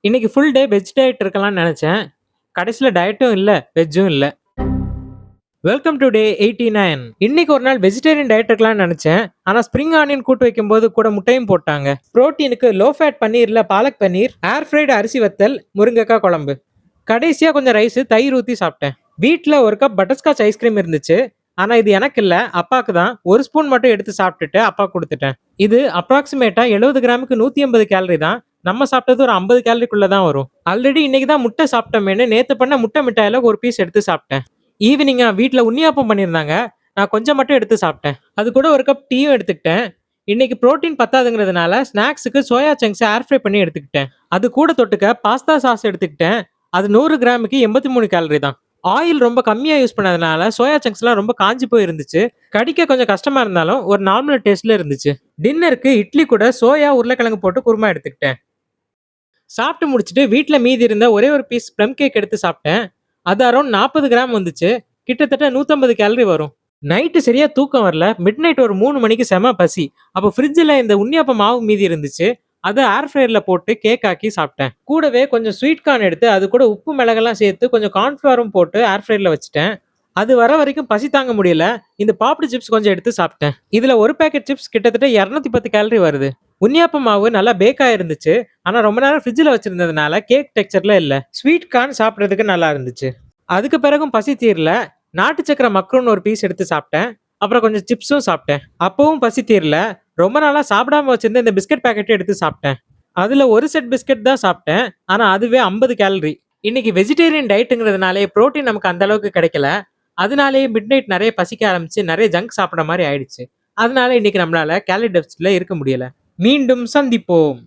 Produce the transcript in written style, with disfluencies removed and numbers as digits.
இன்னைக்கு full day veg diet இருக்கலாம்னு நினைச்சேன். கடைசில டயட்டும் இல்ல, வெஜ்ஜும் இல்ல. Welcome to day 89. இன்னைக்கு ஒரு நாள் வெஜிடேரியன் டயட் இருக்கலாம்னு நினைச்சேன். ஆனா ஸ்ப்ரிங் ஆனியன் கூட்டு வைக்கும்போது கூட முட்டையும் போட்டாங்க. புரோட்டீனுக்கு லோ ஃபேட் பன்னீர்ல பாலக் பன்னீர், ஏர் ஃப்ரைடு அரிசி வத்தல், முருங்கைக்காய் குழம்பு. கடைசியா கொஞ்சம் ரைஸ், தயிர் ஊத்தி சாப்பிட்டேன். வீட்ல ஒரு கப் பட்டர்ஸ்காட்ச் ஐஸ்கிரீம் இருந்துச்சு. ஆனா இது எனக்கு இல்ல, அப்பாக்கு தான். ஒரு ஸ்பூன் மட்டும் எடுத்து சாப்பிட்டுட்டு அப்பா கொடுத்துட்டேன். இது அப்ராக்சிமேட்டா 70 கிராமுக்கு 180 கேலரி தான். நம்ம சாப்பிட்டது ஒரு 50 கேலரிக்குள்ள தான் வரும். ஆல்ரெடி இன்னைக்கு தான் முட்டை சாப்பிட்டோமேனு நேத்து பண்ண முட்டை மிட்டாயில ஒரு பீஸ் எடுத்து சாப்பிட்டேன். ஈவினிங்கா வீட்ல உண்ணியாப்பம் பண்ணியிருந்தாங்க. நான் கொஞ்சம் மட்டும் எடுத்து சாப்பிட்டேன். அது கூட ஒரு கப் டீயும் எடுத்துக்கிட்டேன். இன்னைக்கு புரோட்டீன் பத்தாதுங்கிறதுனால ஸ்நாக்ஸுக்கு சோயா சங்க்ஸ் ஏர் ஃப்ரை பண்ணி எடுத்துக்கிட்டேன். அது கூட தொட்டுக்க பாஸ்தா சாஸ் எடுத்துக்கிட்டேன். அது 100 கிராமுக்கு 83 கேலரி தான். ஆயில் ரொம்ப கம்மியா யூஸ் பண்ணதுனால சோயா சங்க்ஸ்லாம் ரொம்ப காஞ்சு போய் இருந்துச்சு. கடிக்க கொஞ்சம் கஷ்டமா இருந்தாலும் ஒரு நார்மல் டேஸ்ட்ல இருந்துச்சு. டின்னருக்கு இட்லி கூட சோயா உருளைக்கிழங்கு போட்டு குருமா எடுத்துக்கிட்டேன். சாப்பிட்டு முடிச்சுட்டு வீட்ல மீதி இருந்த ஒரே ஒரு பீஸ் ப்ளம் கேக் எடுத்து சாப்பிட்டேன். அது அரௌண்ட் 40 கிராம் வந்துச்சு. கிட்டத்தட்ட 150 கேலரி வரும். நைட்டு சரியா தூக்கம் வரல. மிட் நைட் ஒரு 3 மணிக்கு செம பசி. அப்போ ஃப்ரிட்ஜில் இந்த உண்ணியப்ப மாவு மீதி இருந்துச்சு. அதை ஏர் ஃப்ரையர்ல போட்டு கேக் ஆக்கி சாப்பிட்டேன். கூடவே கொஞ்சம் ஸ்வீட் கார்ன் எடுத்து அது கூட உப்பு மிளகெல்லாம் சேர்த்து கொஞ்சம் கார்ன்ஃப்ளவரும் போட்டு ஏர் ஃப்ரையர்ல வச்சுட்டேன். அது வர வரைக்கும் பசி தாங்க முடியல. இந்த பாப்டு சிப்ஸ் கொஞ்சம் எடுத்து சாப்பிட்டேன். இதுல ஒரு பேக்கெட் சிப்ஸ் கிட்டத்தட்ட 210 கேலரி வருது. உண்ணியாப்ப மாவு நல்லா பேக் ஆயிருந்துச்சு. ஆனா ரொம்ப நேரம் ஃப்ரிட்ஜில் வச்சிருந்ததுனால கேக் டெக்ஸ்சர்ல இல்ல. ஸ்வீட் கார்ன் சாப்பிட்றதுக்கு நல்லா இருந்துச்சு. அதுக்கு பிறகும் பசி தீரல. நாட்டு சக்கரை மக்ரூன் ஒரு பீஸ் எடுத்து சாப்பிட்டேன். அப்புறம் கொஞ்சம் சிப்ஸும் சாப்பிட்டேன். அப்பவும் பசி தீரல. ரொம்ப நாளா சாப்பிடாம வச்சிருந்த இந்த பிஸ்கட் பாக்கெட் எடுத்து சாப்பிட்டேன். அதுல ஒரு செட் பிஸ்கட் தான் சாப்பிட்டேன். ஆனா அதுவே 50 கேலரி. இன்னைக்கு வெஜிடேரியன் டயட்டுங்கிறதுனாலே புரோட்டீன் நமக்கு அந்த அளவுக்கு கிடைக்கல. அதனாலேயே மிட் நைட் நிறைய பசிக்க ஆரம்பிச்சு நிறைய ஜங்க் சாப்பிட்ற மாதிரி ஆயிடுச்சு. அதனால இன்னைக்கு நம்மளால கேலரி டெபிசிட்ல இருக்க முடியல. மீண்டும் சந்திப்போம்.